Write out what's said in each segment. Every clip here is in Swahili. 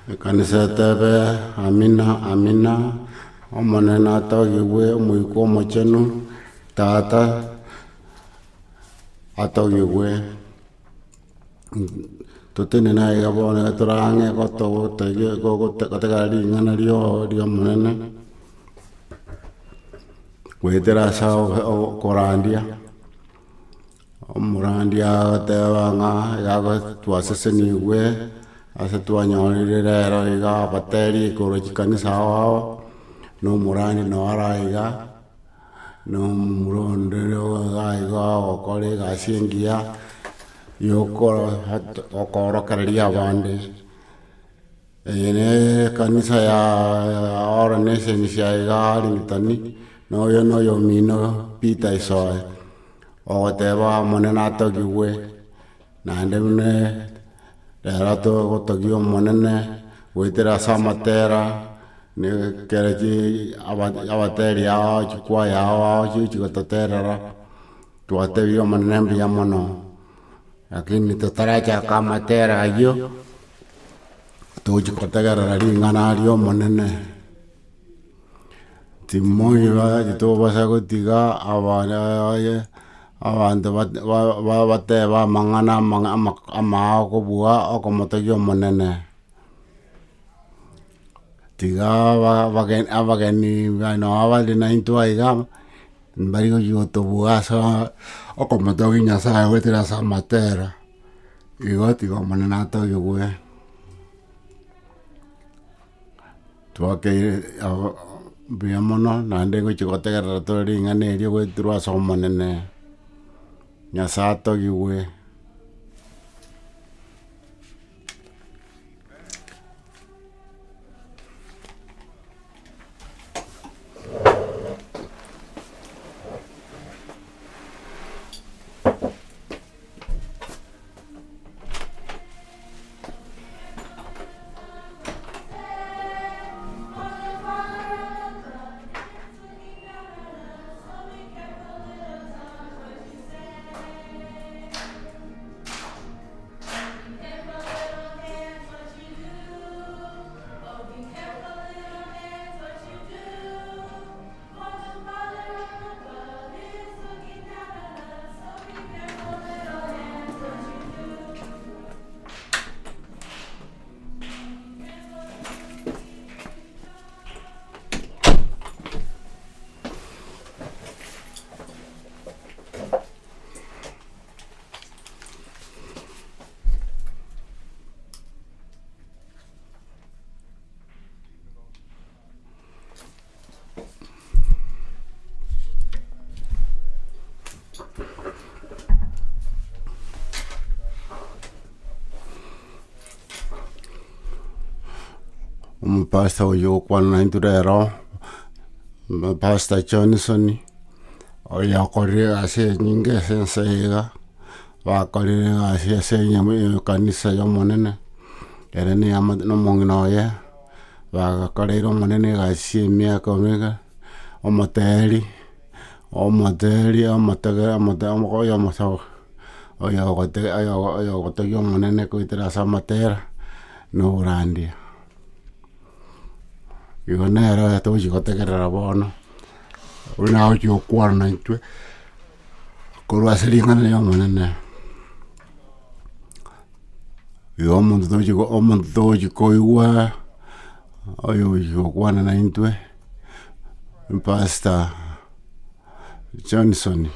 Kanisa tebe amina amina omonena togiwe muiko mochenu tata atogiwe tutene na igabone turange goto tege gote kategari ngana rio monene wetera sao korandia omurandia tebanga yago twaseseni we ase twanyonire rero iga bateri kanisa wao no murani no araiga no murondero iga okore gasingia okoro karia bande ene kanisa ya organization ya iga ringtani no yo mino pita isoe o teba monena togiwe na ndemne rato gotogio monene wetera samatera ne kereji abateri ya chukwa ya chikotera tuatebio monene ya mono lakini tutaracha kama tera yo tujikotera ringana rio monene timoiva jitoba gotiga abantu bateba mangana ama kubua okomotogio monene tiga abageni bano abali na intua iga mbarigo yotobua sa okomotogi nyasaye wetera sa matera tigo monena togiwe tuake biamono na ndengo chikotera tori ngane rio wetrua so monene nyasato giwe Pastor oyo kwana inturero Pastor Johnson oya kore ase nyinge senseiga wa kore ase senye kanisa yo monene erene ama no mongino ye wa kore ro monene ga simia komega omoteri oyo moso oyo gote yo monene kuitera samatera no urandia Igonera toji gotegerera bono una ojo kwarna intwe korwa seringana yo monene yo omuntu toji koiwa oyo kwana na intwe Pastor Johnson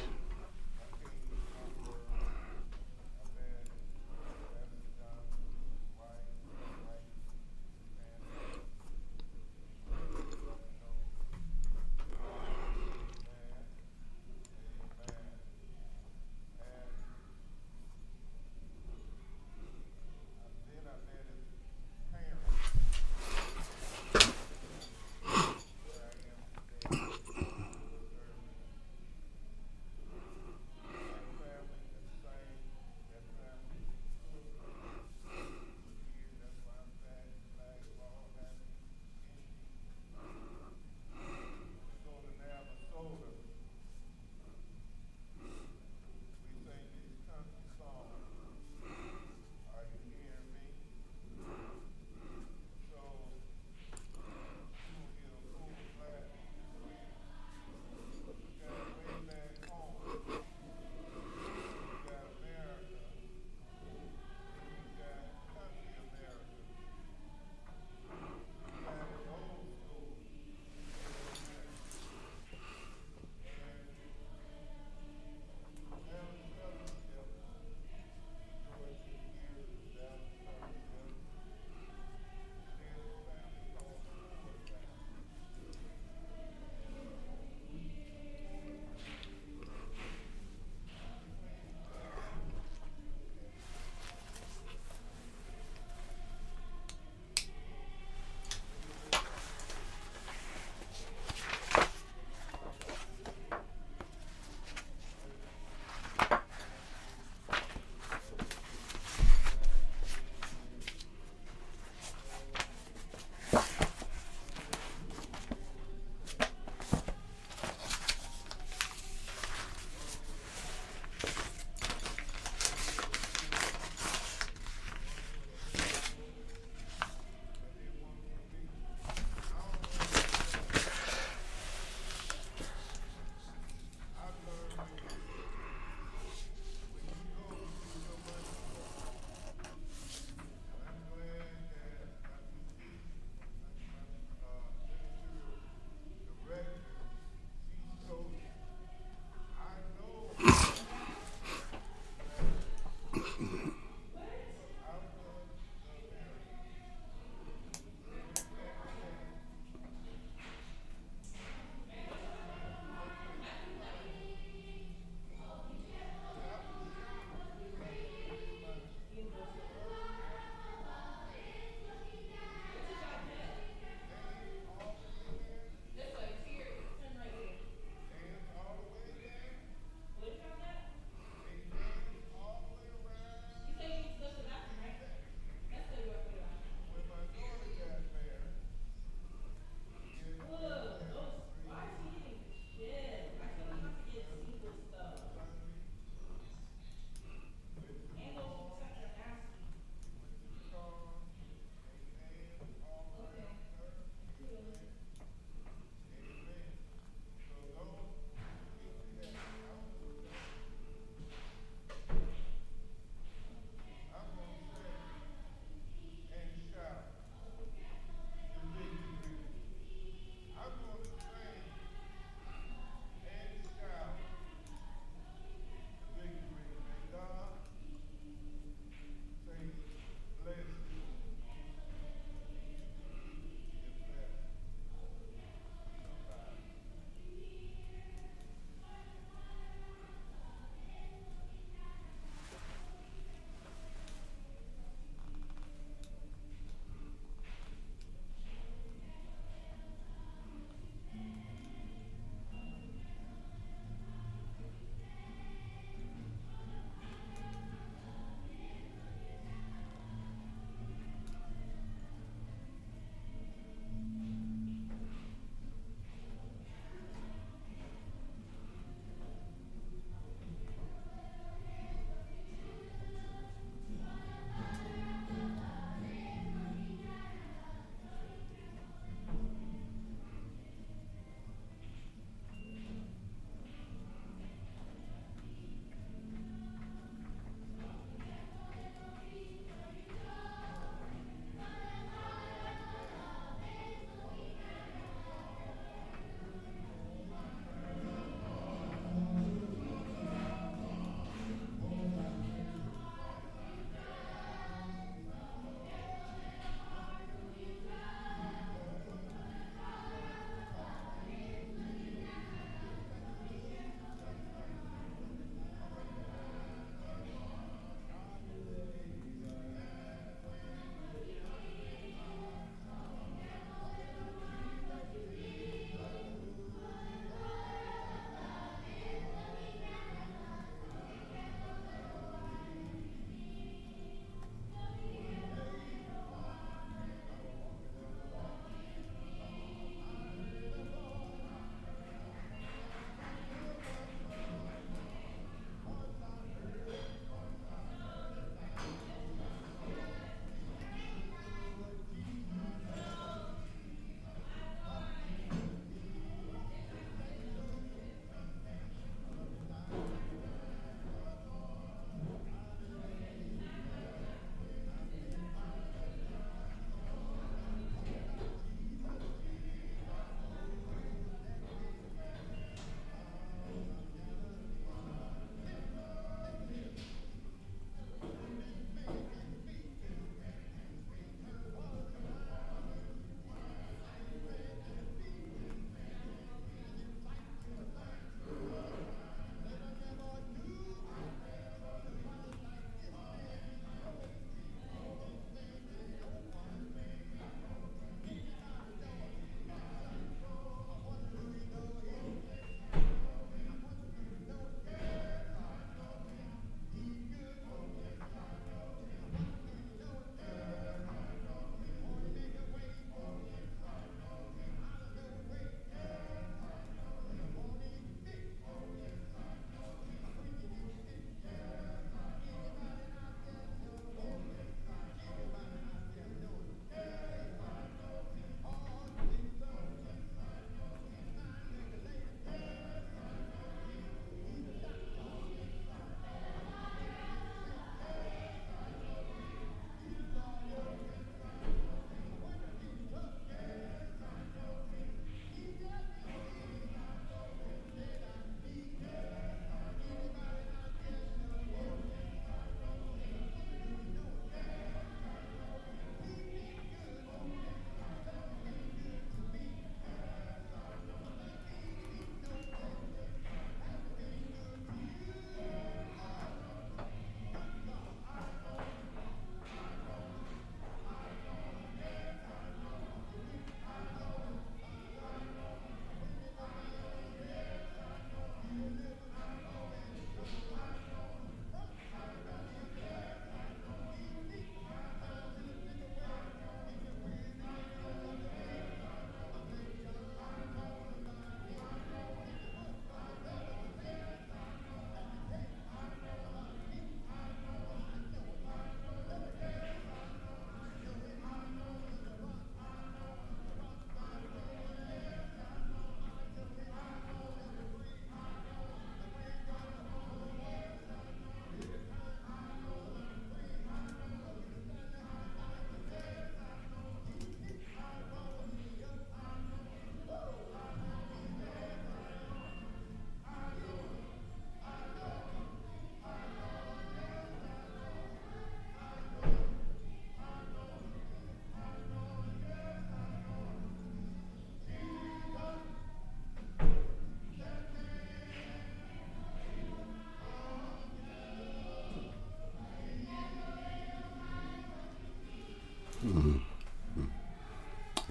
Amen.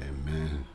Amen.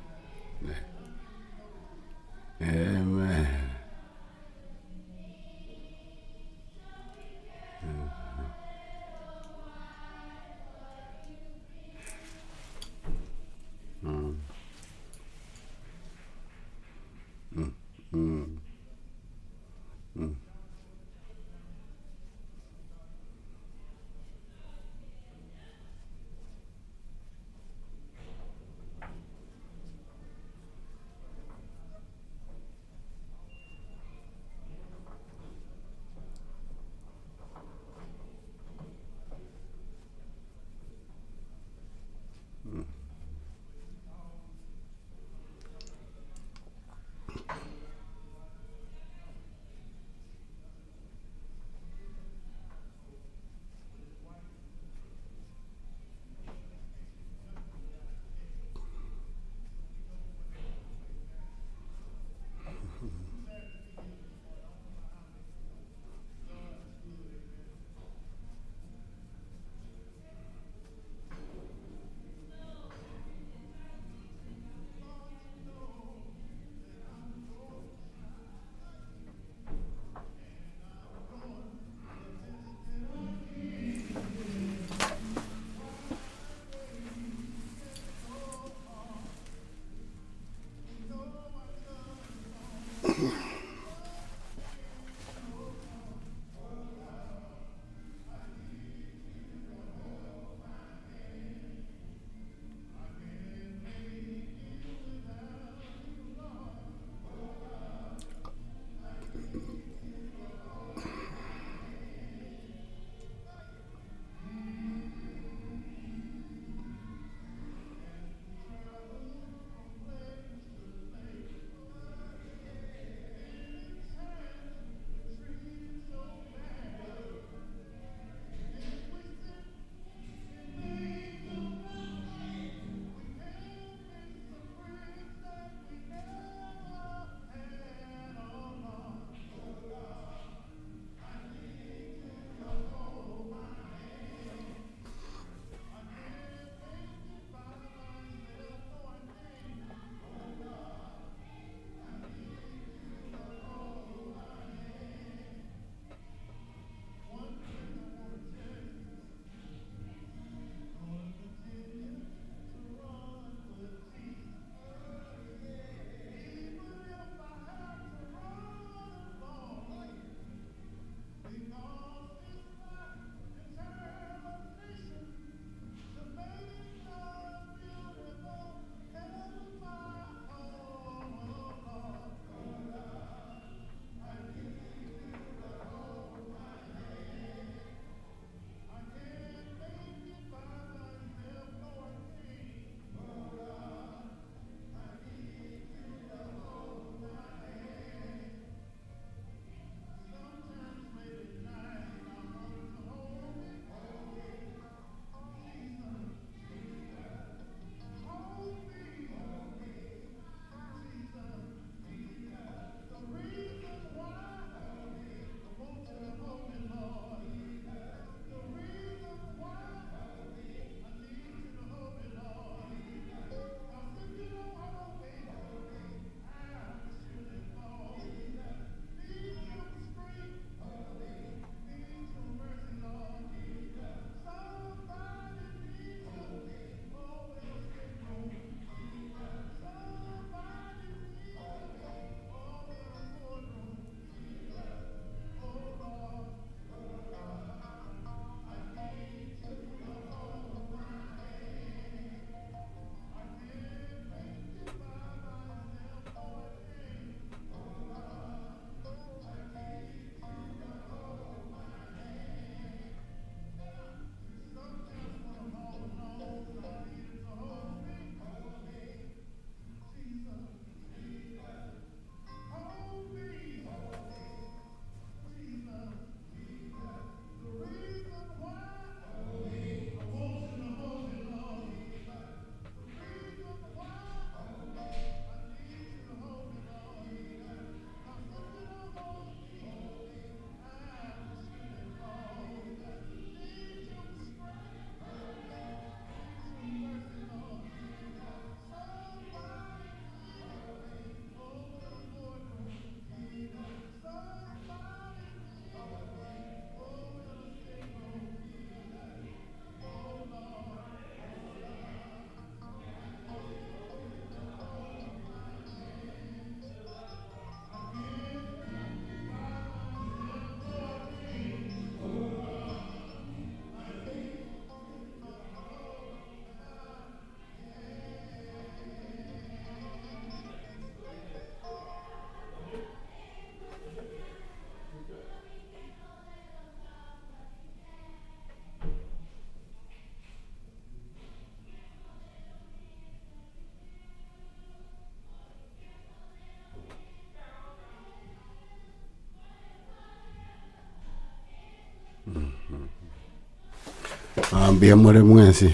Ambia mwere mwensi.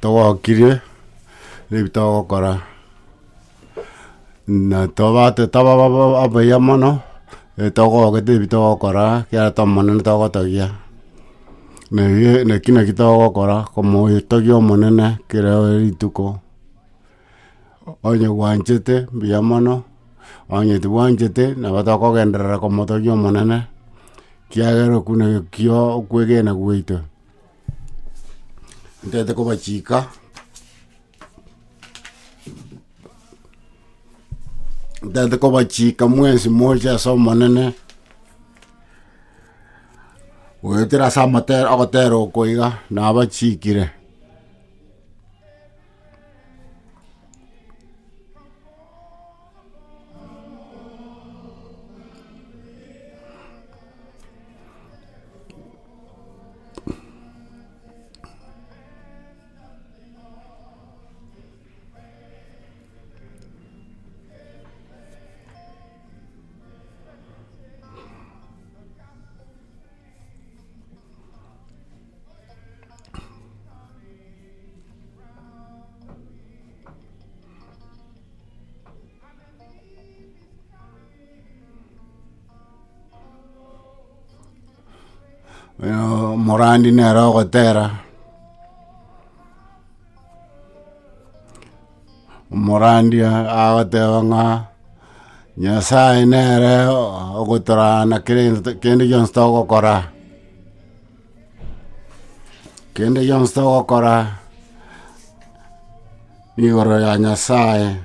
Togo kirie. Libi togo kora. Na toba te taba abaya mano. Togo ke libi togo kora. Kia tomonene togo togia. Ne kina ki togo kora. Komo togio monene. Kira rituko. Onye wanchete. Biya mano. Onye tu wanchete. Na batoko gendera komo togio monene. Kia gero kuna kio kwege na kuito. Ndete ko bachika. Ndete ko bachika mwezi moja so monene. Wetira samatero akotero koiga na bachikire. Morandi nero kotera. Morandi agotewa nga Nyasaye nere ogotora na kende jonstogo kora. Kende jonstogo kora. Igoro ya Nyasaye.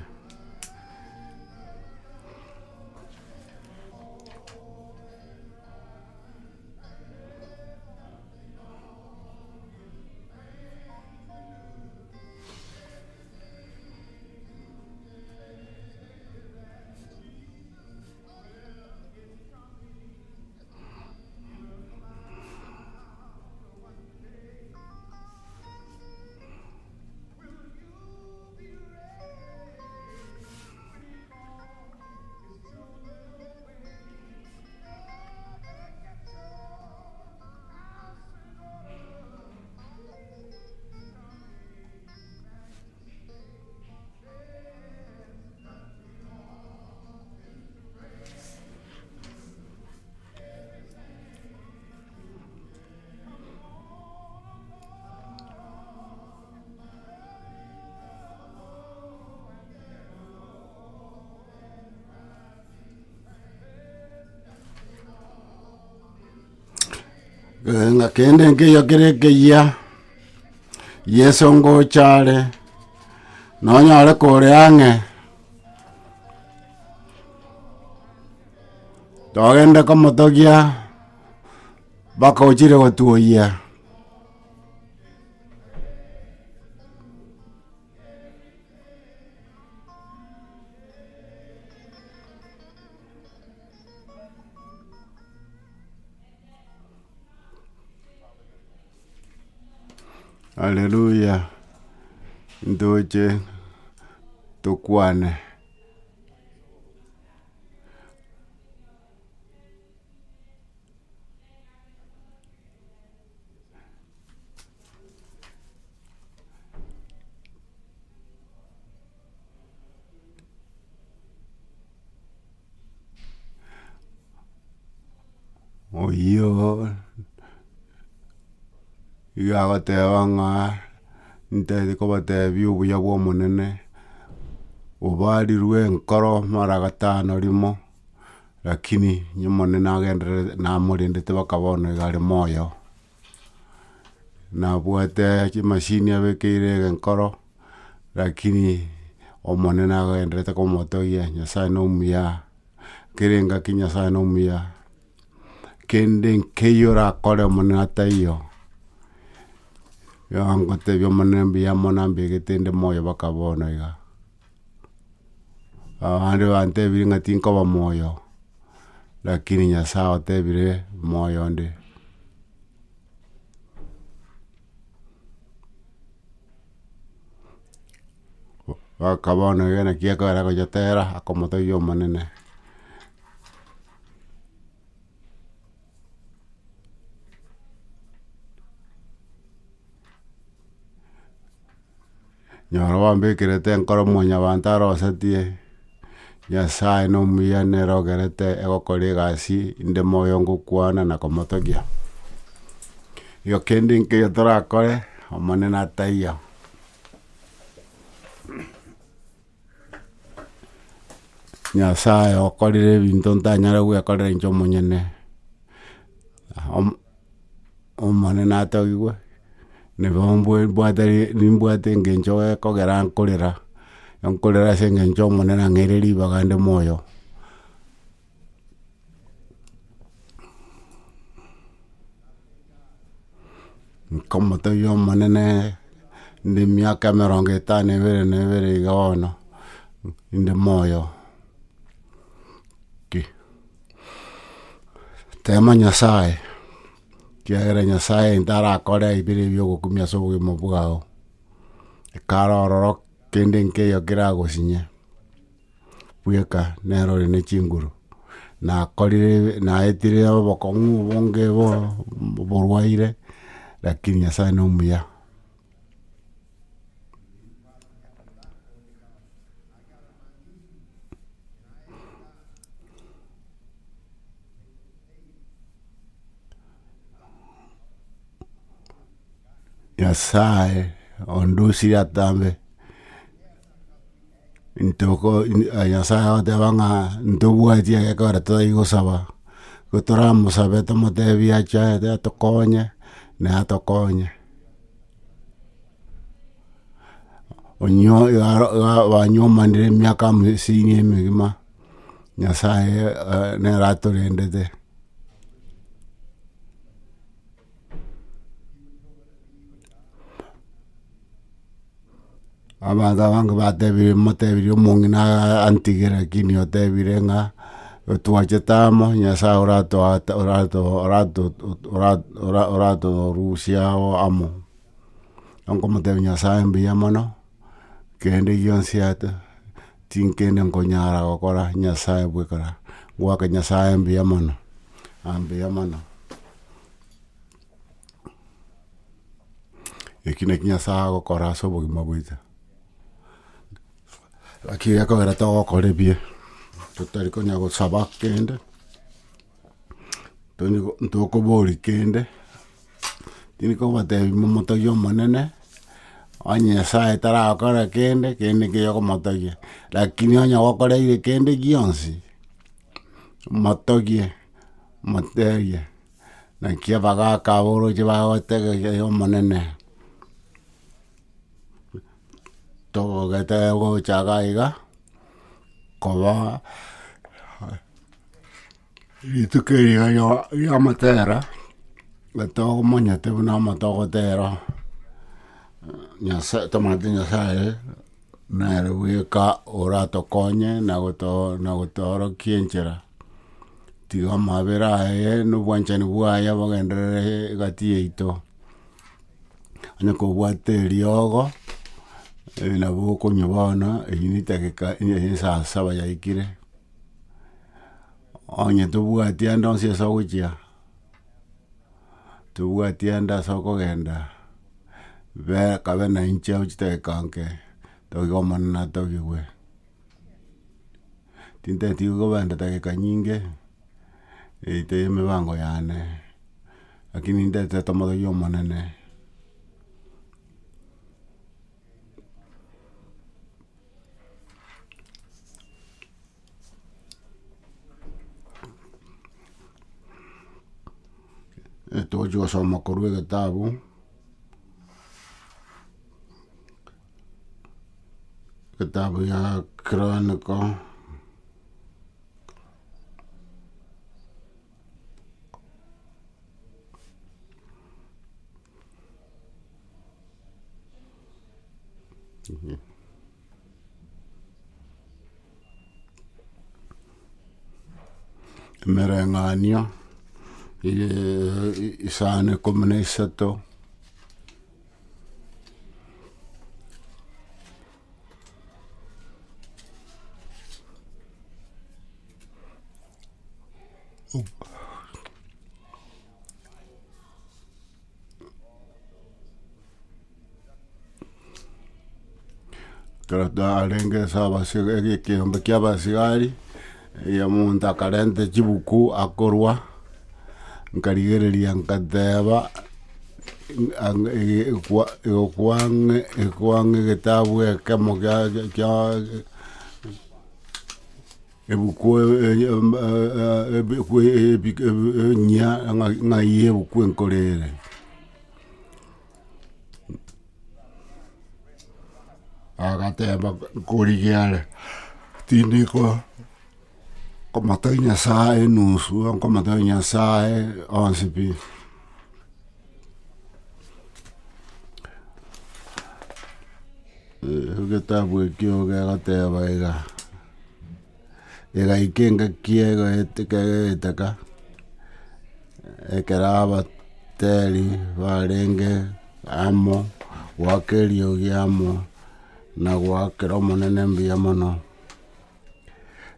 Nga kende nke yokereke ya Yesu ngo chale nonyale kore ange togende komotogia baka ochire gotuoya. Haleluya. Ndoche tukwane. Oyo igagotewa nga ntete kobatebi obuya bwa omonene obarirwe nkoro mara gatano rimo lakini nyomonene agendere namorendete bakabona igare moyo nabwate chimashini abekeire nkoro lakini omonene agenderete komotogia. Nyasaye no muya kirenga Nyasaye no muya kende nkeyora kore omonene ataiyo yangote byomonene mbiyamona mbegete moyo bakabona iga abandi bantebire ng'a tinkoba moyo lakini Nyasaye otebire moyo ndi. Bakabona iga nakia kara goyotera akomotogia omonene. nyoro wambikirete nkoro monya bantarosetie Nyasaye no muya nerogerete egokora egasi inde moyo ngokwana na komotogia iyo kende nkio torakore omonene ataiya Nyasaye okorire ebinto ntanyare gwekorera inche omonyene omonene atogigwe nimbwate engencho gekogera nkorera ase engencho omonene ang'eire ribaga nde moyo nkomotogia omonene nde emiaka 52 iga bono inde moyo tema Nyasaye kiagera Nyasaye ntarakore ibere bia ogokumia ase obogima bwao ekara ororo kende nkeiyo keragosinya bweka nerore na chinguru nakorire naetire obokong'u bonge borwaire lakini Nyasaye no muya Nyasaye ondusire atambe ntoko Nyasaye otebanga ntobwatie gekora toigosaba gotoramosabe tomotebia acha atokonye na atokonye onyo banyomanire emiaka 50 emegima Nyasaye neratorendete abantu abange batebire omong'ina antigere lakini otebire ng'a otwachetamo Nyasaye oratorusiao amo onkomotebia Nyasaye mbuya mono kende gionsi ate tinkende nkonyara gokora Nyasaye bwekora gwaka Nyasaye mbuya mono mbuya mono eki naki Nyasaye agokora ase obogima bwaito lakini ekogera togokora ebiya totari konya gosaba kende ntokobori kende tindi kobatebia momotogia omonene onye Nyasaye taragokora kende nkeiyo okomotogia lakini onye gokoreire kende gionsi motogie moterie naki abagaka aboroche bagotega omonene togogete gochaga iga koba rituko riga ria motera gatogomonyete buna motogotera tomanyete Nyasaye nere bweka oratokonye na gotorokia enchera tiga amabere aye na obwanchani bwaye bogenderere egati yaito onye kobwate eriogo nabo okonywa bono eyio na etageka saa 7 yaikire onye tobwati ande onsi ase ogochia tobwati ande ase okogenda kabe na inche ochitageka nke toiga omonene atogigwe tinteti kogobenda tageka nyinge eite emibango yane lakini ntete tomotogia omonene togochi gosoma korwa egetabu ya Chronicle emereng'anio isano 13 Karata arenge saba sige kiombe kia basigari ya muntu akarente chibuku akorwa nkarigereria nkateba ikwange gitabu ekemo kia ebuku nya ngai ebuku enkorere agateba kurigiare tiniko komatanya sae nusu komatanya sae onsipi gitabu ekio gagateba ega ikenga kiego eteka ekeraba teri barenge amo wakerio giamo na gwakera omonene mbia mono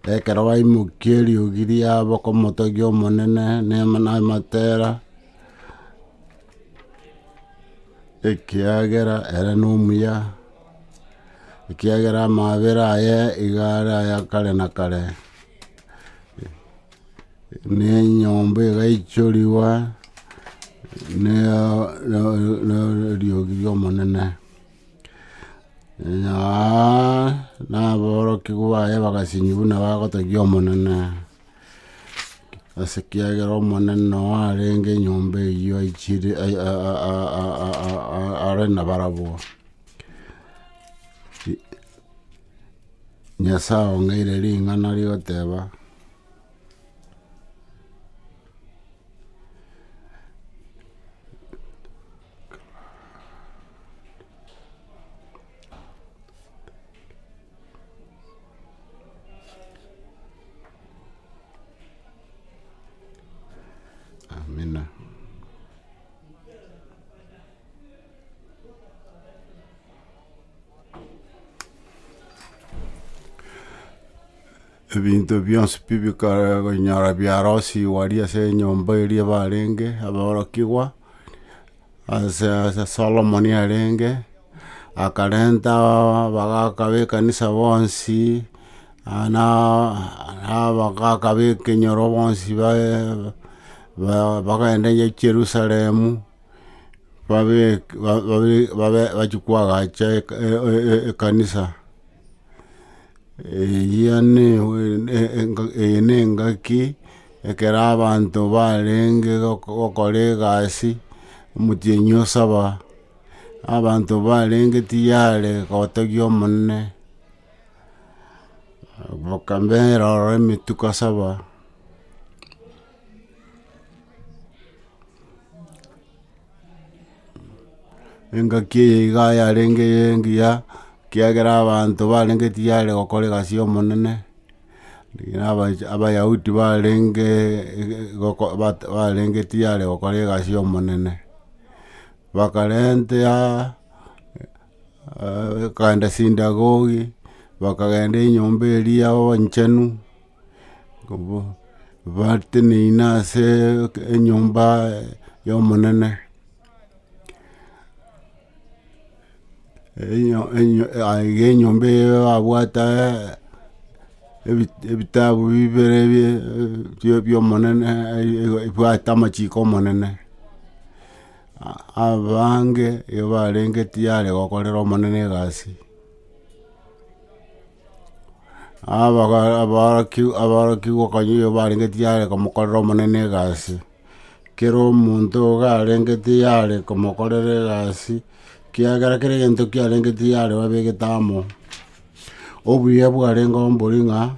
ekera waimukia ugiria boko motogia omonene nemana matera ekiagera era n'omuya ekiagera amabera aye igara ya kare na kare n'enyomba egaichoriwa riogiria omonene naboroki baye bagasinyibu na bagotagia omonene ase kiagera omonene no arenge nyomba eyo aichire are na barabo Nyasaye ongeire ring'ana rigoteba amina. Ebintu byonsi bibikara nyara byarosi waria se nyomba eria barenge abarokigwa ase Solomoni arenge akarenta bagakabeka kanisa bonsi bagakabeka enyoro bonsi bagaenda Jerusalemu bachikwagacha ekanisa ene engaki ekera abantu barenge gokora egasi omotienyi osaba abantu barenge tiyare gotagia omonene bakambera oro emituko saba engaki iga yarenge engiya kiagera abantu barenge tiyare gokora egasi omonene abayahudi barenge tiyare gokora egasi omonene bakarente kanda sindagogi bakagenda enyomba eria onchenu bateneina ase enyomba y'omonene enyomba eyo abwata ebitabu bibere by'omonene ebwata amachiko omonene abange barenge tiyare gokorera omonene egasi abaroki gokanyo barenge tiyare komokorera omonene egasi kero omonto garenge tiyare komokorera egasi kiagera kere gento kiarenge tiyare babegetamo obuya bwarenge ombori ng'a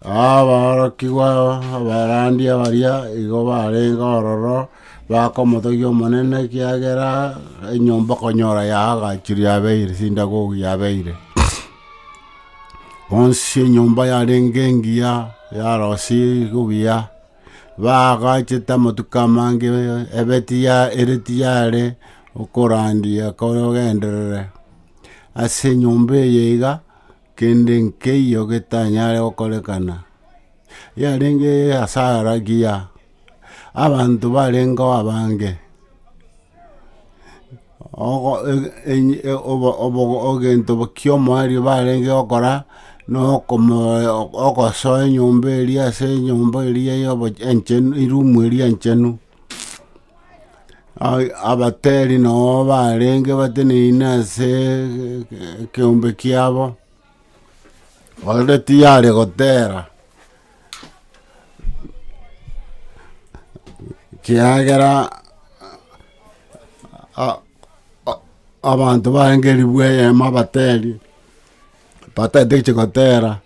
abarokigwa abarandia baria igo barenge ororo bakomotogia omonene kiagera enyomba konyora yaagachire yabeire sindagogi yabeire bonsi enyomba yarenge engiya yarosi buya bagachete amatuko amange ere tiyare okorandia korogenderere ase enyomba eye iga kende nkeiyo getanyare gokorekana yarenge asara giya abantu barenga abange ogento kiomo ario barenge okora no como ogosoe nyumba eria ase enyumba eria yobo enchenu irumu eria enchenu abateri no barenge bateneine ase ekeombe kiabo ore tiare gotera kiagera abantu barengeri bweyema abateri batete gotera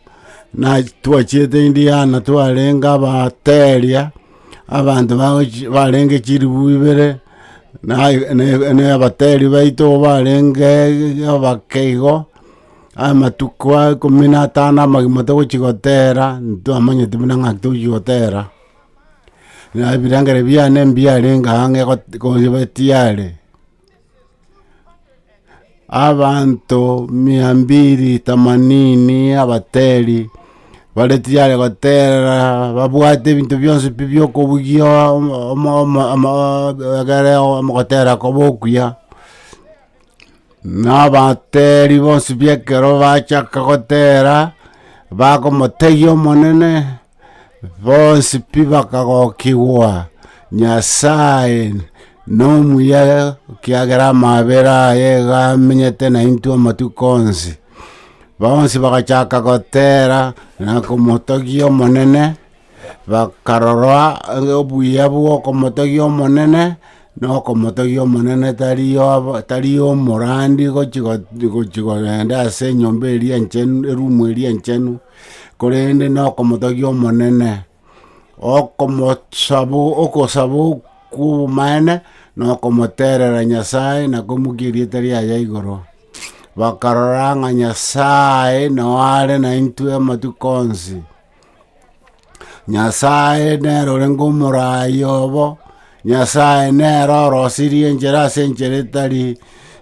na tuachiete indiana twarenga abateria abantu barenge chiribu ibere na abateri baito barenge abakeigo amatukwa 15 amagimoto gochigotera ntwamanyete buna ng'aki gotera na birangere biane mbiarenga hange gotibetiare abantu 280 abateri baretiare gotera babwate ebinto byonse byokobugio gotera kobokuya n'abateri bonse biekero bachaka gotera bakomotegi omonene bonse pi bakagokigwa Nyasaye nomuya kiagera amabera aye gamenyete na intu amatuko onsi bonse bagachaka gotera nakomotogi omonene bakarorwa obuya bwokomotogi omonene nokomotogi omonene tariyo omorandi gochigenda ase enyomba eria enchenu erumu eria enchenu korende nokomotogi omonene okosaba okumaene nokomoterera Nyasaye nakomukirie riaya igoro bakarora ng'a Nyasaye noare na intwe amatuko onsi Nyasaye nerore ngomorai obo Nyasaye nerorosirie enchera ase enchera etari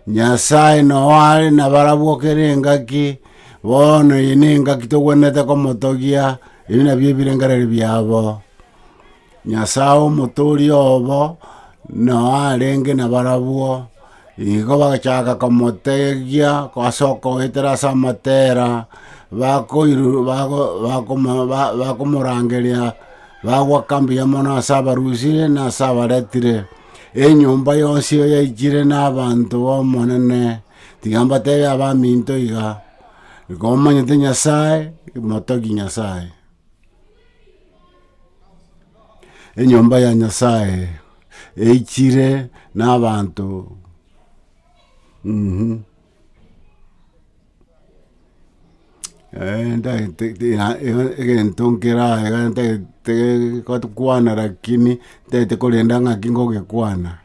Nyasaye noare nabarabwokere engaki bono ine engaki togwenete komotogia ebi nabio ebirengereri biabo Nyasaye omoturi obo noarenge nabarabwo igo bagachaka komotegia kwasoka goetera ase amatera bakomorangeria bagwakambia mono ase abarusire na ase abaretire enyomba yonsi yaichire n'abantu bomonene tiga mbatebe abaminto iga ikomanyete Nyasaye motogi Nyasaye enyomba ya Nyasaye eichire n'abantu egentonkera kwana lakini tete korenda ng'aki ngogekwana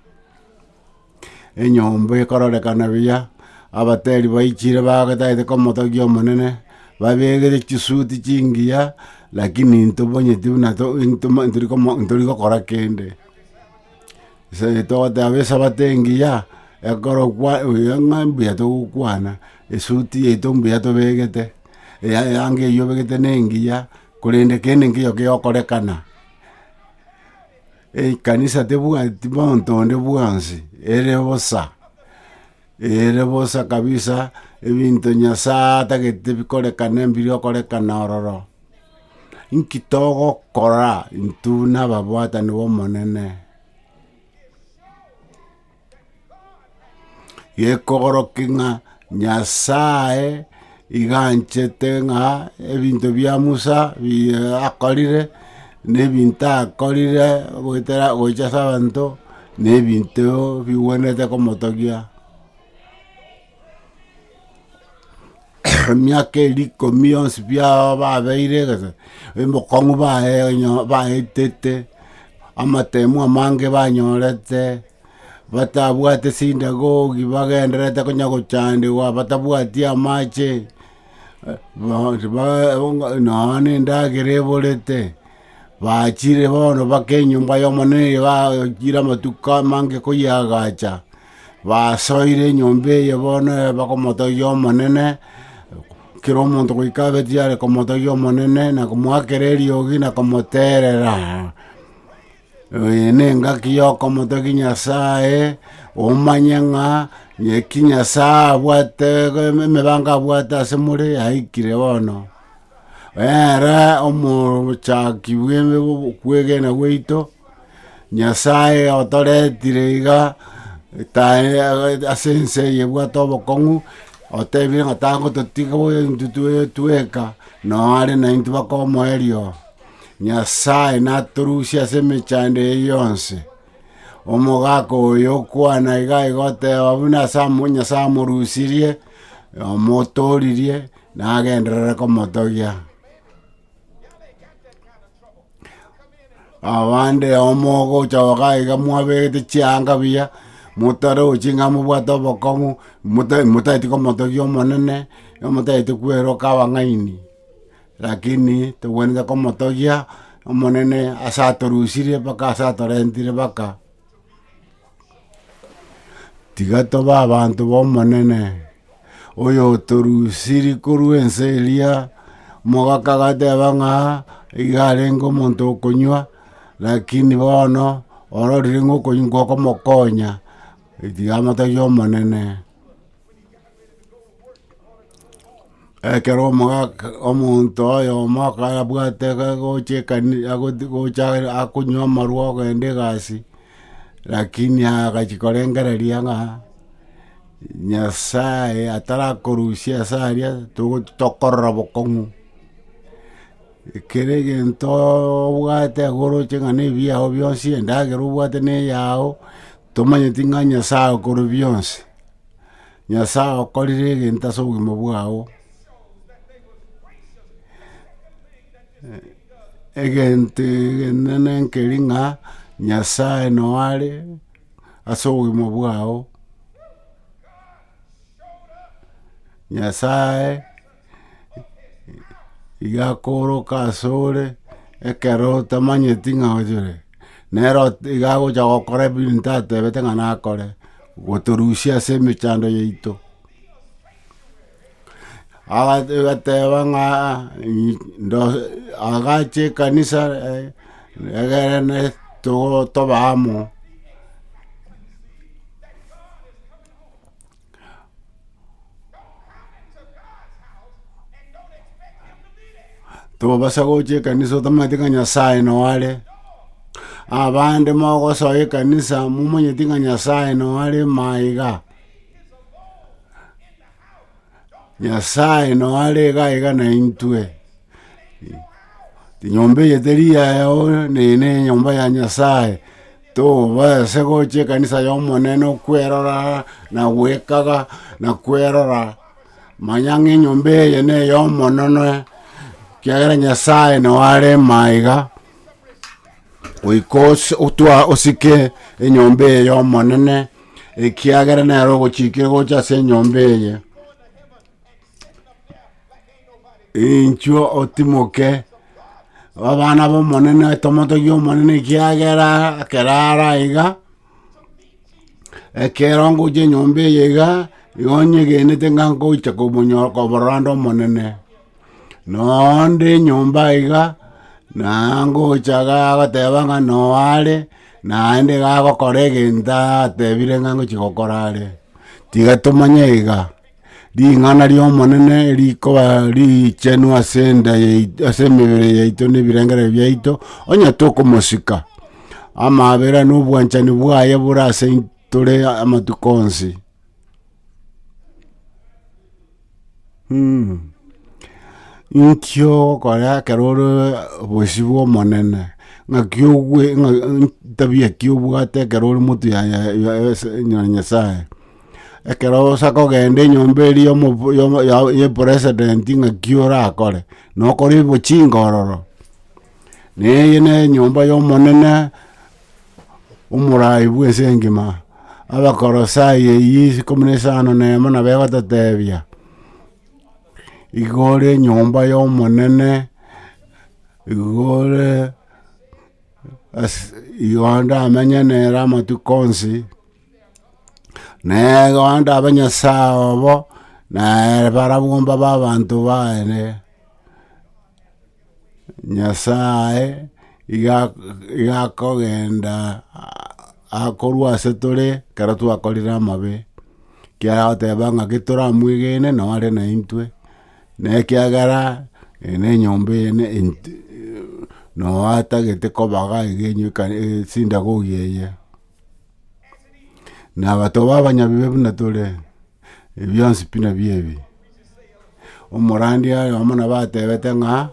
enyomba ekororekana buya abateri baichire bagataete komotogi omonene babegere chisuti chingiya lakini ntobonyeti ntori gokora kende togoteba batengiya ekorokwa mbuya togokwana esuti yaito mbuya tobegete yange eyo begete nengiya korende kende nkiyo geokorekana ekanisa tebwati bontonde bwansi ere bosa kabisa ebinto Nyasaye atagete bikorekane mbiri okorekana ororo inkitogokora intuna babwatani bomonene gekogoroki ng'a Nyasaye iganchete ng'a ebinto bia Musa akorire nebinto akorire goicha ase abanto nebinto bigwenete komotogia miaka 10 yonsi biao babeire embokong'u baetete amatemu amange banyorete batabwate sinagogi bagenderete konya gochandigwa batabwati amache none endagera eborete bachire bono baka enyomba y'omonene bachire amatuko amange koyagacha basoire enyomba eye bono bakomotogia omonene kero omonto goika betiare komotogia omonene na komwakera eriogi na komoterera ene engaki yokomotogia Nyasaye omanya ng'a eki Nyasaye abwate emebanga abwate ase more yaikire bono ere omochaki kwegena gwaito Nyasaye otoretire iga ase ense eye ebwate obokong'u otebire ng'a tagototiga into tweka noare naintwe bakomoerio Nyasaye natorusia ase emechando eye yonse omogaka oyo okwana iga oteba buna Nyasaye amorusirie omotoririe nagenderere komotogia abande omogocha iga mwabegete chianga buya motare ochinga mobwate obokong'u motaeti komotogia omonene omotaeti kweroka abang'aini lakini tobwenete komotogia omonene ase atorusirie mpaka ase atorentire mpaka tiga toba abanto bomonene oyo otorusiri korwa ense eria mogaka gateba ng'a iga arenge omonto okonywa lakini bono ororire ng'okonywa okomokonya tiga amotogia omonene ekero omogaka omonto oyo omogaka abwate gocha akonywa amarwa ogenda egasi lakini agachi korengereria ng'a Nyasaye atarakorusia ase aria tokorora bokong'u kere egento obwate agoroche ng'a na ebiao bionsi endagera obwate na eyao tomanyeti ng'a Nyasaye okora bionsi Nyasaye okorire egento ase obogima bwao egento egenene nkeri ng'a Nyasaye noare ase obogima bwao Nyasaye iga akoroka asore ekero tamanyeti ng'a ochore nero iga agocha gokora ebinto atebete ng'a nakore gotorusia ase emechando yaito agateba ng'a agache ekanisa egere toba amo tobasa gocha ekanisa otamanyeti ng'a Nyasaye noare abande mogosoa ekanisa momanyeti ng'a Nyasaye noare maiga Nyasaye noare iga naintwe nyomba eye teri yaeo nene nyomba ya Nyasaye tobase gocha ekanisa ya omonene okwerora na gwekaga na kwerora manya ng'a enyomba eye na eya omonene kiagera Nyasaye noare maiga goika osike enyomba eye ya omonene ekiagera nero ogochikire gocha ase enyomba eye inchwe otimoke abana bomonene tomotogia omonene kiagera kerara iga ekero ngocha enyomba eye iga igonyegenete ng'a ngocha koboranda omonene nonde enyomba iga nangocha gagoteba ng'a noare naende gagokora egento atebire ng'a ngochi gokora are tiga tomanye iga ring'ana ria omonene rikoba richenu ase enda ase emebere yaito na ebirengere biaito onye tokomosika amabera na obwanchani bwaye bore ase tore amatuko onsi inkio ogokora ekero ore bosi bwa omonene ng'a kiogwe ng'a tabia kiobwate ekero ore motu ya Nyasaye ekero osa kogenda enyomba eria ya president ng'a kiorakore nokora bochinga ororo neye na enyomba ya omonene omorai bwa ense engima abakorosai eyio 15 nemo na begotetebia igore enyomba ya omonene igore igonda amenye nere amatuko onsi negonda abe Nyasaye obo na barabwomba babanto baene Nyasaye igakogenda akorwa ase tore kero twakorire amabe kiara goteba ng'aki toramwegene no are na intwe na ekiagera ene nyomba ene no atagete kobaga egenyu sinagogi eye na bato b'abanyabibe buna tore ebyonsi pina biebi omorandi ayo amana batebete ng'a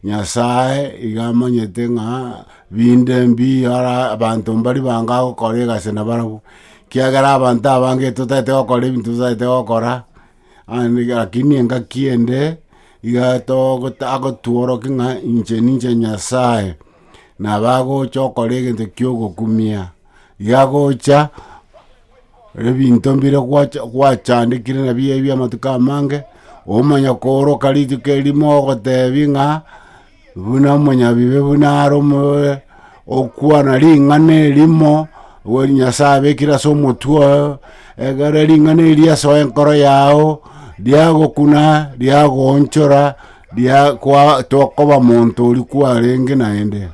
Nyasaye igamanyete ng'a binde mbi ara abantu mbari banga gokora egase na barabu kiagera abantu abange totete gokora ebinto totete gokora lakini engaki ende igato agotworoki ng'a inche Nyasaye na bagocha okora egento kia ogokumia igagocha ebinto mbire gwachandikire nabi ebia amatuko amange omanya koroka rituko erimo ogotebi ng'a buna omonyabibe buna aro okwana ring'ana erimo Nyasaye abekire ase omotwe egere ring'ana eria ase enkoro yao riagokuna riagonchora tokoba monto ori kwarenge naende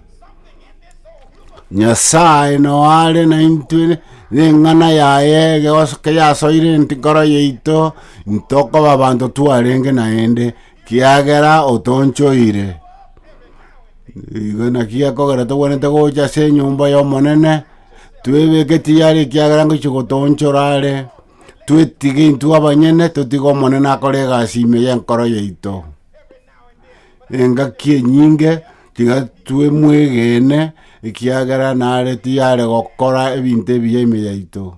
Nyasaye no are na intwe eng'ana yaye gegosoka yasoire nkoro yaito ntokoba abanto twarenge naende kiagera otonchoire igo naki ekogera togwenete gocha ase enyomba ya omonene twebeketi yare kiagera ngochi gotonchora are twetige intwe abanyene totige omonene akore egasi ime ya enkoro yaito engaki enyinge tiga twemwegene ekiagera nare tiyare gokora ebinto ebiya ime yaito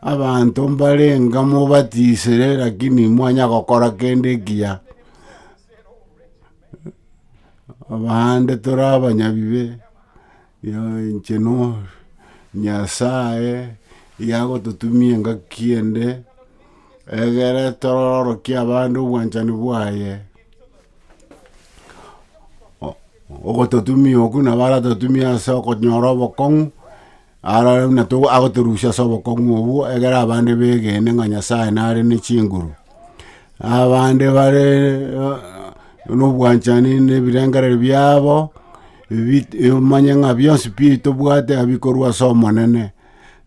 abantu mbarenga mobatisire lakini mwanya gokora kende ekiya abande tora abanyabibe inche no Nyasaye yagototumia engaki ende egere tororokia abande obwanchani bwaye ogototumia oku na baratotumia ase okonyora obokong'u ara nato agotorusha ase obokong'u obu egere abande begene ng'a Nyasaye nare ne chinguru abande bare nobwanchani nebirengereri biabo omanye ng'a bionsi pi tobwate abikorwa ase omonene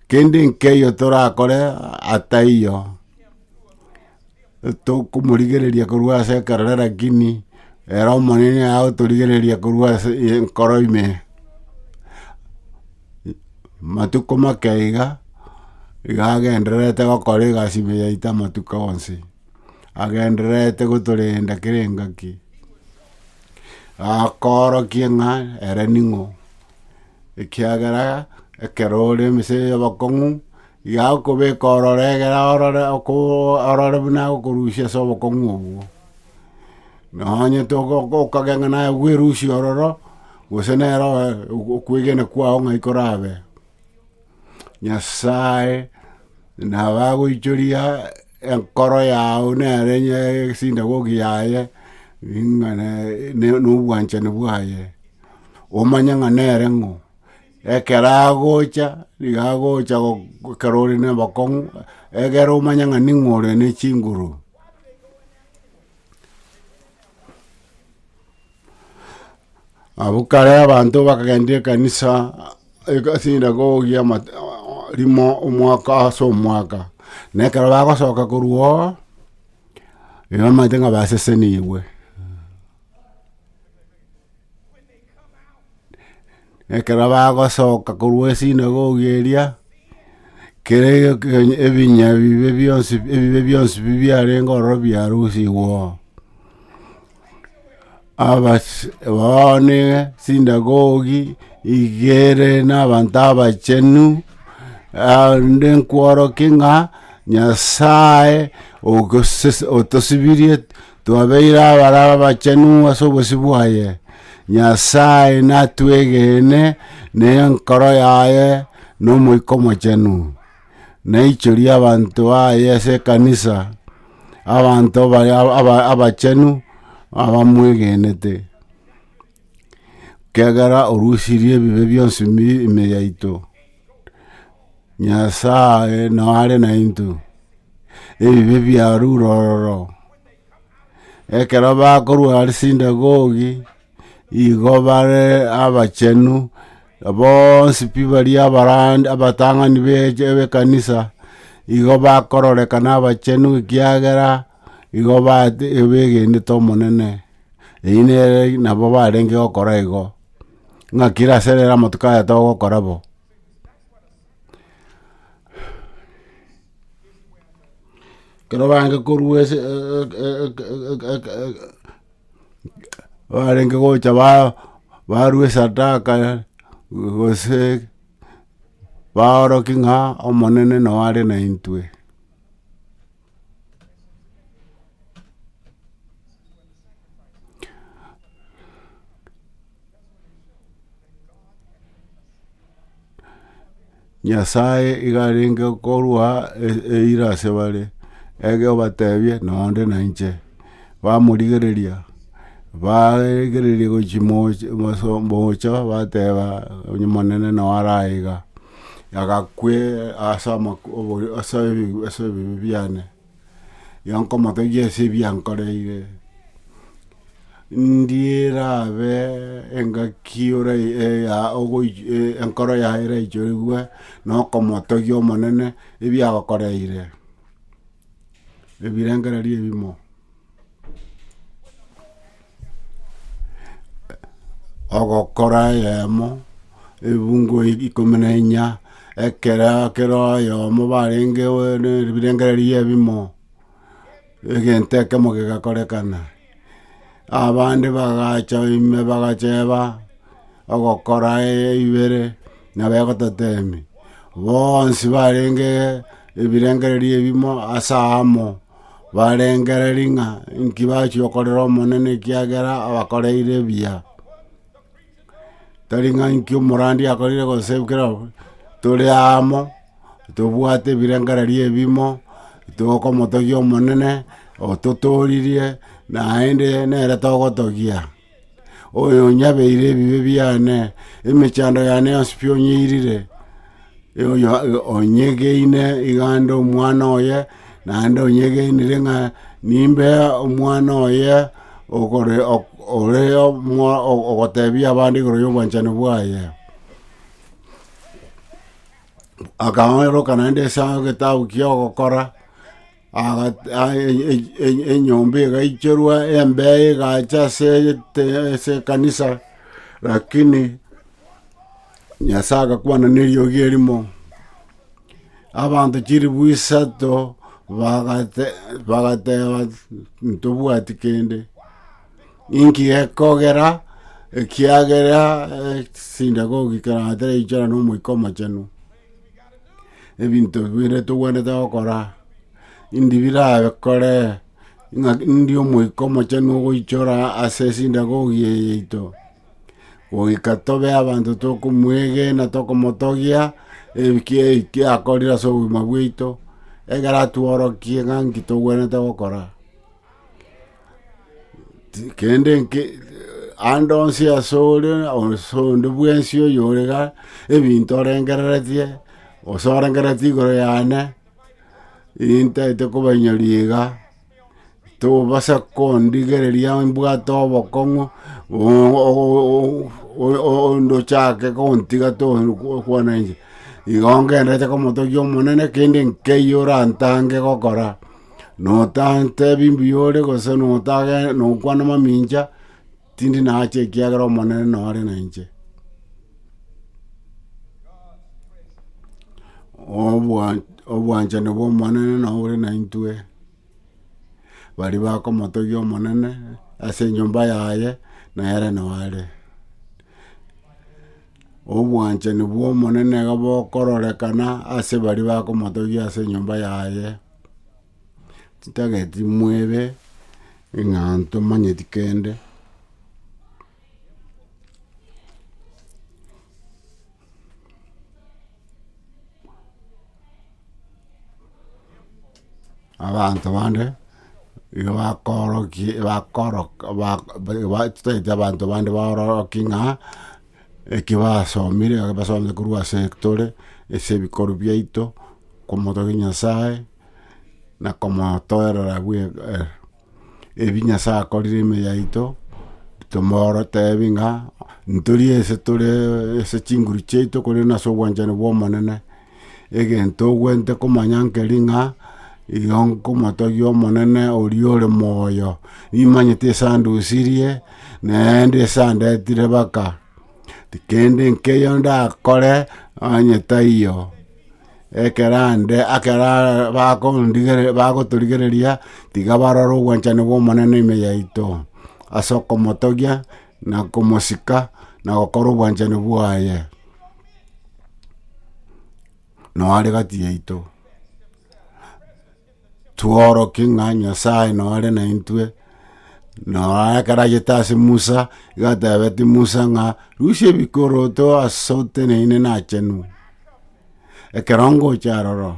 kende nkeyo torakore ataiyo tokomorigereria korwa ase ekerore lakini era omonene agotorigereria korwa ase enkoro ime matuko make iga agendererete gokora egasi ime yaito amatuko onsi agendererete gotorenda kere engaki akorokie ng'a ere ning'o ekiagera ekero ore emise obokong'u iga okobeka orore egera orore buna agokorusia ase obokong'u obwo nonye okageng'a naye bwerusia ororo gose nero okwegena kwao ng'ai korabe Nyasaye nabagoichoria enkoro yao nere esinagogi yaye ing'ane nobwanchani bwaye omanya ng'a nere ng'o ekero agocha iga ekero ore na abokong'u egere omanya ng'a ning'o ore ne chinguru abo kare abantu bakagendia ekanisa esinagogi rimo omwaka ase omwaka na ekero bagosoka korwa bamaete ng'a baseseniwe ekero bagosoka korwa esinagogi eria kere ebinyabibe bionsi bibiarenga ororo biarusiwa boone sinagogi igere n'abantu abachenu nde nkworoki ng'a Nyasaye otosibirie twabeire abara abachenu ase obosi bwaye Nyasaye natwegene na enkoro yaye n'omoiko omochenu naichoria abantu baye ase ekanisa abantu abachenu abamwegenete kegera orusirie ebibe bionsi ime yaito Nyasaye noare na intu ebibe biarure ororo ekero bakorwa ari sinagogi igo bare abachenu bonsi pi baria abatang'ani be kanisa igo bakororekana abachenu ekiagera igo begendete omonene eyio nere nabo barenge gokora igo ng'aki raserera amatuko aya togokora bo. Kero bange korwa barenge gocha barwa esadaka gose baoroki ng'a omonene noo are na intwe. Nyasaye iga arenge korwa eira ase bare ege obatebie nonde na inche bamorigereria gochi mocha bateba monene noo araiga agakwe ase ebibi biane igo nkomotegia ase ebiankoreire ndierabe engaki enkoro yaye eraichorigwe nokomotogia omonene ebiagokoreire ebirengererio ebimo ogokora eyemo ebungo 14 ekero yomo barenge ebirengererio ebimo egento ekemo gegakorekana abande bagacha ime bagacheba ogokora ibere nabegototemi bonsi barenge ebirengererio ebimo ase amo barengereri ng'a inki bachia okorera omonene ekiagera abakoreire buya tari ng'a inki omorandi akorire gose kero tore amo tobwate ebirengererio ebimo togokomotogia omonene ototoririe naende nere togotogia oyo nyabeire ebibe biane emechando yane yonsi pi onyeirire onyegeine igande omwana oye naende onyegeinire ng'a nimbe omwana oye ogotebia abande igoro ya obwanchani bwaye akaeroka naende ase egetabu kia ogokora enyomba egaichorwa embea egacha ase kanisa lakini Nyasaye agakwana neriogi erimo abanto chiri bwisato bagateba ntobwati kende inki gekogera ekiagera sinagogi kera tereichora na omoika omochenu ebinto bire togwenete gokora indi birabekore ndi omoika omochenu ogoichora ase sinagogi yaito goika tobe abanto tokomwegena tokomotogia eki akorire ase obogima bwaito egera tworokie ng'a nki togwenete gokora kende ande onsi ase ore onde bwensi oyo orega ebinto orengereretie ose orengereretie igoro yane intaete kobainyori iga tobase kondigereria mbwate obokong'u ndochake kontiga kwana inche igo ngenderete komotogia omonene kende nkei orantange gokora notantebi mbuyore gose nokwana mamincha tindi nacha ekiagera omonene nore na inche obwanchani bwa omonene nore na intwe bari bakomotogia omonene ase enyomba yaye nere nore obwanchani bwa omonene iga bokororekana ase bari bakomotogia ase enyomba yaye titageti mwebe ng'a ntomanyeti kende abanto bande igo tutaite abanto bande baororoki ng'a eki basomire basomire korwa ase tore ase ebikoru biaito komotogia Nyasaye na komotoerera ebi Nyasaye akorire ime yaito tomoro tebinga nturi ese chinguru cheito kuri naso wanjani bwo monene egento gwente komanyankeringa iyonko motoyo monene oriole moyo imanyete sandu sirie nende sande tirebaka tikende nkeyonda akore anyeta iyo ekerande akera bako turigereria tigabaroro wanjani bwo monene ime yaito asoko motogia na komosika na gokoro bwanjani bwaye no ari gati yaito tuoro kinga Nyasaye no ari na intwe no akara yetase Musa gata beti Musa nga rushe bikoro to asote ne ine na chenu ekerongo charoro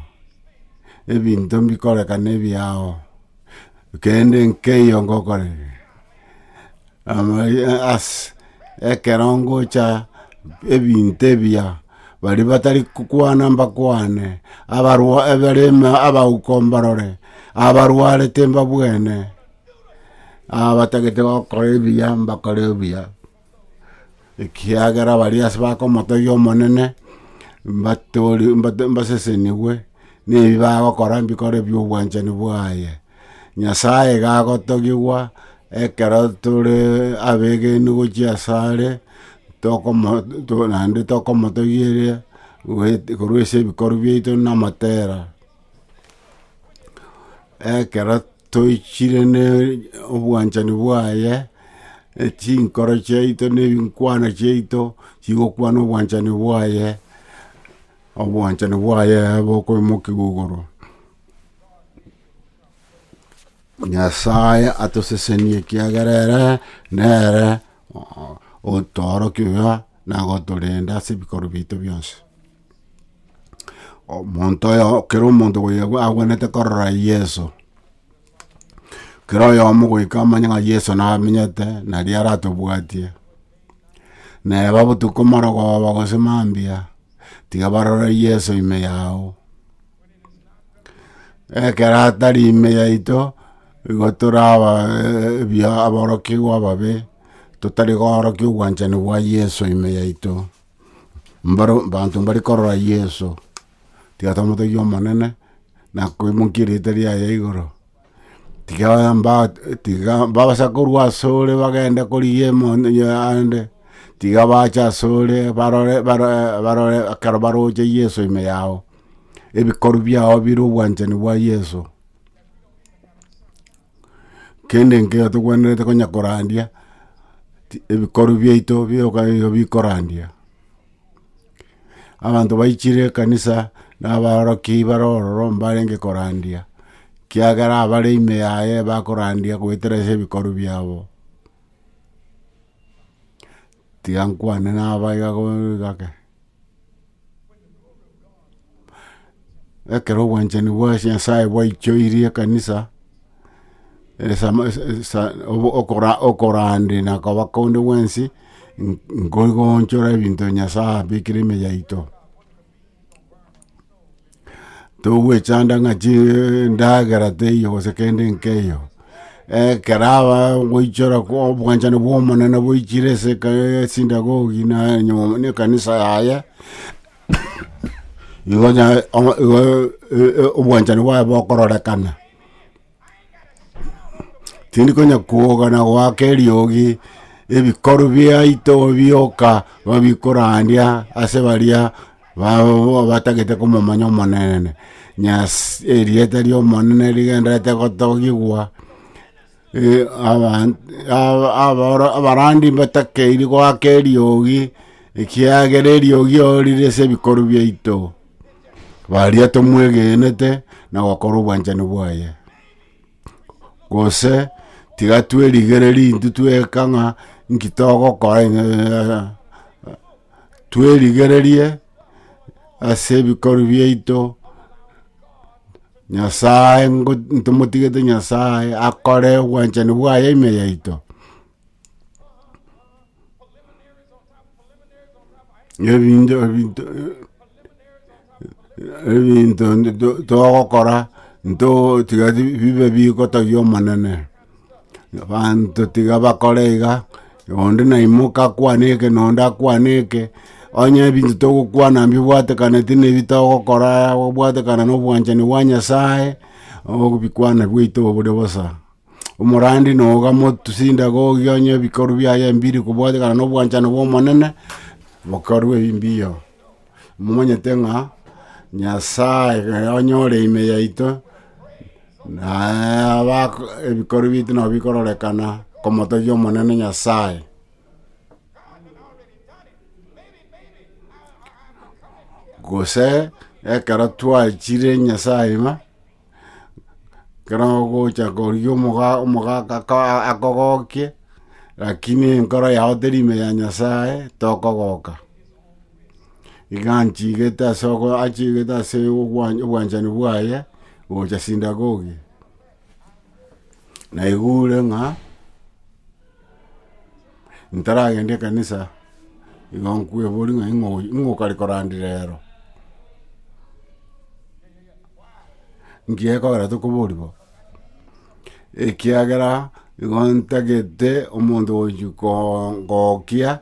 ebinto mbikore kanebi yao kende nkeyo ngokore as ekerongo cha ebintebia bali batari kukwana mbakwane abarwa eberema abaukombarore abarwale temba bwene abatagete korebia mbakarebia ekiagara bali asbako motoyo monene mbatori mbaseseniwe ne bibago korambi kore byo bwanjani bwaye Nyasaye gagotogiwa ekerature abege nugo chiasare toko to nande toko motoyere korwese bikorbieito na matera keratoichirene obwanjani bwaye chinkoro cheito nebinkwana cheito chigokwana obwanjani bwaye boko mokigugoro Nyasaye atosesenie kiagerere nere otoro kiwa na gotorenda sibikoro bito byonse monto yo kero monto go agwenete korora Yesu kero yo mugo ikamanya Yesu na minyete na diara to bwatie na babu tukomara go bagosemambia tigabarora Yesu ime yao kera tari ime yaito gotoraba bia aboroki wababe totari goroki wanjani wa Yesu ime yaito mbaro bantu mbari korora Yesu tigatomoto yo monene na kuimunkirite ya igoro tiga baba sakurwa sole bagenda koriye ande tiga bacha sole barore karabaro je Yesu ime yao ebikoro byao biru wanjani wa Yesu kende nke atugwanete konya korandia ebikoro byeito bikorandia abantu baichire kanisa n'abaroki barororo mbarenge korandia kiagara abare ime yaye bakorandia kweterese ebikoro byabo tiankwane n'abaiga gake ekero wanjani wa Nyasaye bwaichoirie kanisa okorande na kabakonde wensi ngolgonchora ebinto Nyasaye bikirime yaito towe chanda ngachi ndagara teyo sekende nkeyo keraba wichora ko bwanjana bwomana na bwichirese ka sinagogi na nyomone kanisa haya yonya obwanjana wa bokorora kana tindi konya kuoga na wakeriogi ebikoro byaito byoka babikorandia asebaria batagete kumomanya monene nyas erieta ryo monene rigendete gotogigwa abarandi batakeiri gwakeriogi ikiagereriogi orire se bikoro byaito baria tomwegenete na gokoro bwanjani bwaye gose tigatwerigereri ntutwekanga nkitogo koe twerigererie ase bikoro byaito Nyasaye ntomotigete Nyasaye akore wanjani bwaye ime yaito ebinto togokora nto tigati bibe bikoto yo manene bantu tiga bakorega onde na imuka kwaneke nonda kwaneke onye bintu to kwana mbibwate kana tine bitoko kora bwate kana no bwanjani wanya sae obikwana bwito bude bosa umurandi no gamo tusinda go yonye bikoru bya mbiri kubwate kana no bwanjani bo monene bokaru ebimbiyo mumanye tenga nyasaye onyore ime yaito na aba ebikoru bitu no bikororekana komoto yo monene nyasaye gose ekara twa chire nyasaye ma kana go cha gorio moga ka akogokie lakini nkora ya hotelime ya nyasaye tokogoka iganchi geta soko achi geta se uwanjani bwaye uja sindagogi na igure nga ntaragende kanisa igonkwe boli nga ingo kalikorandilero ngieko era tukuburibo ekiagera igontagete omonto ojuko ngokia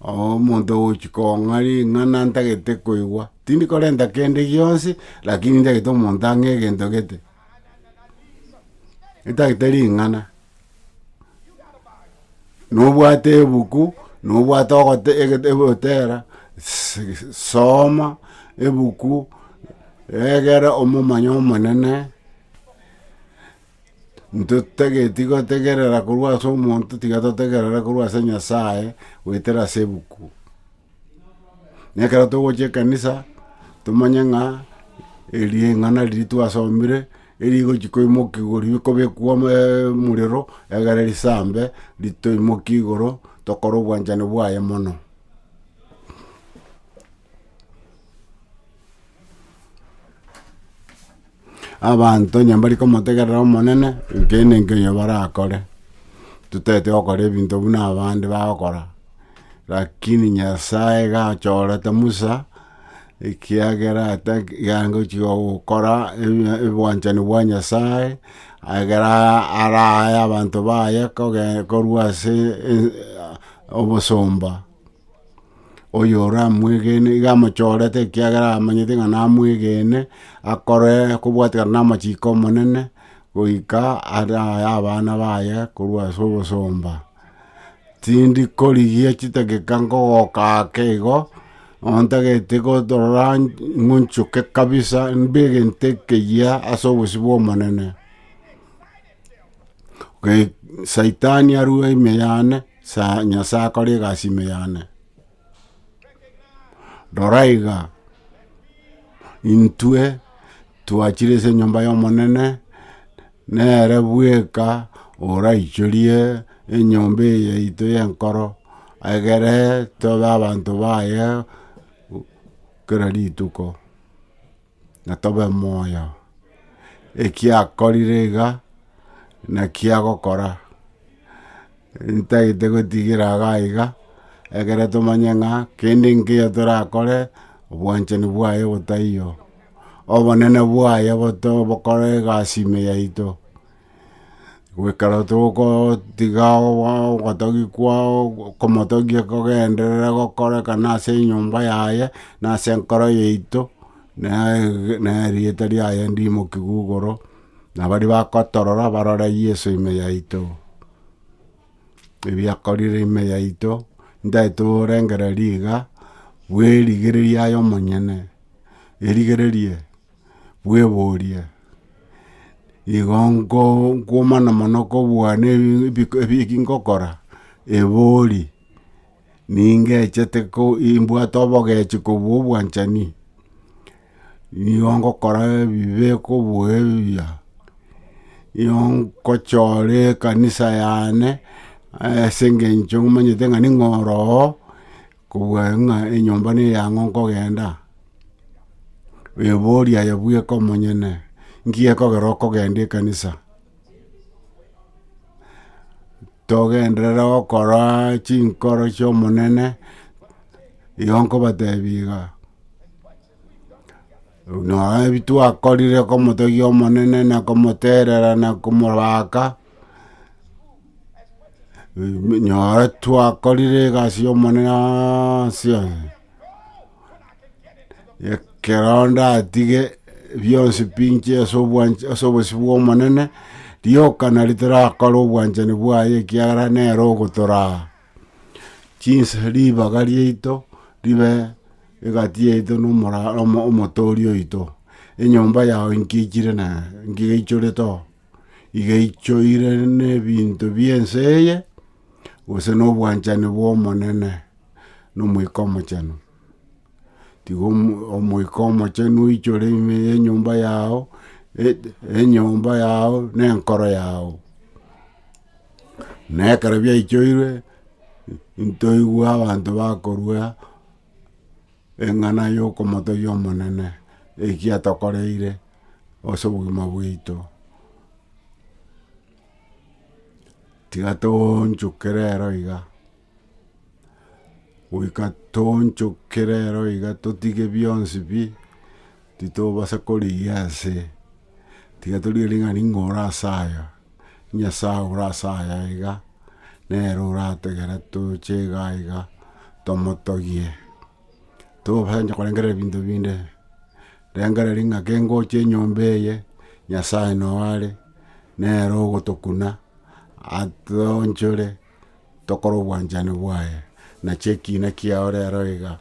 omonto ojuko ngari ngana ntagete koigwa tindi korenta kende gionsi lakini ndagete omonto angegento gete itagiteri ngana nobwate ebuku nobwate ogote egotera soma ebuku egera omumanyo omonene ntotageti gotegerera kurwa so omonto tiga totegerera kurwa ase nyasaye wetera ase ebuku nekero togochia ekanisa tumanye ng'a erie ng'ana riri twasomire erigochiko imoki igoro bikobekwa murero egere risambe ritoimoki igoro tokora obwanchani bwaye mono abantu nyambari komotegerera omonene nkene nkenyo barakore tutete gokora ebinto buna abande bagokora lakini nyasaye gachorete Musa ekiagera yango chigo gukora ebwanchani bwa nyasaye agera araya abantu baye korwa ase obosomba oyo ramwegene igamochorete ekiagera amanyete ng'a namwegene akore kobwatikana na amachiko monene goika araya abana baye korwa ase obosomba tindi korigia chitageka ngogoka ake igo ontagete gotorora ngunchuke kabisa mbegente keyia ase obosi bwa omonene saitani arue ime yane nyasaye akore egasi ime yane doraiga intwe twachire ase enyomba ya omonene nere bweka oraichorie enyomba yaito ya enkoro egere tobe abantu baye kera rituko na tobe moyo ekiakorire iga na kiagokora ntagete gotigira gaiga egere tumanye ng'a kende nkiyo torakore obwanchani bwaye botaiyo obonene bwaye bokore egasi ime yaito gwekara togotiga gotogikwa komotogia kogenderera gokore kana ase enyomba yaye na ase enkoro yaito na erieta riaye ndimokigu igoro na bari bakotorora barore Yesu ime yaito ebiakorire ime yaito ndaete borengereria iga bwerigereria aye omonyene erigererie bweborie igo nkomana mono kobwana ebiki nkokora ebori ningechete imbwate obogechi kobua obwanchani igo nkokora bibe kobua ebiya igo nkochora ekanisa yane ase engencho ng'omanyete ng'a ning'oroo kobua ng'a enyomba neyang'o nkogenda ebori aye bweka omonyene ngiekogera okogenda ekanisa togenderera gokora chinkoro chia omonene igo nkobatebiga no ebitwakorire komotogia omonene na komoterera na komoraka nyore twakorire egasi omonene ase ekero ndatige bionsi pinche ase obosi bwa omonene rioka nari torakora obwanchani bwaye ekiagera nere ogotora ribaga riaito ribe egati yaito na omotori oito enyomba yao nkeichire nkigeichorete igeichoire na ebinto bia ense eye gose na obwanchani bwa omonene na omoika omochenu tiga omoika omochenu oichore enyomba yao na enkoro yao na ekero biaichoirwe ntoigwa abanto bakorwa eng'ana ya okomotogia omonene ekiatokoreire ase obogima bwaito tiga tonchokere ero iga goika tonchokere ero iga totige bionsi titobasa korigia ase tiga torigerie ng'ani ng'a orasaya nyasaye orasaya iga nere orategera toche iga tomotogie tobasa korengerera ebinto binde rengereria ng'a kengocha enyomba eye nyasaye noo are nere ogotokuna atonchore tokore obwanchani bwaye nachi ekina kiao rero iga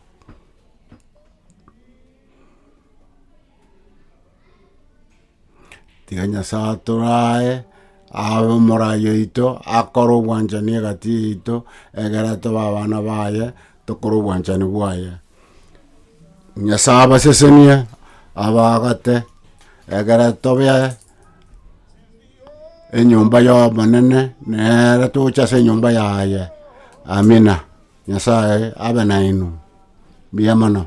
tiga nyasaye atorae abe omorai oito akore obwanchani egati yaito egere tobe abana baye tokore obwanchani bwaye nyasaye abasesenie abagate egere tobe enyomba ya omonene nere tocha ase enyomba yaye amina nyasaye abe naino buya mono.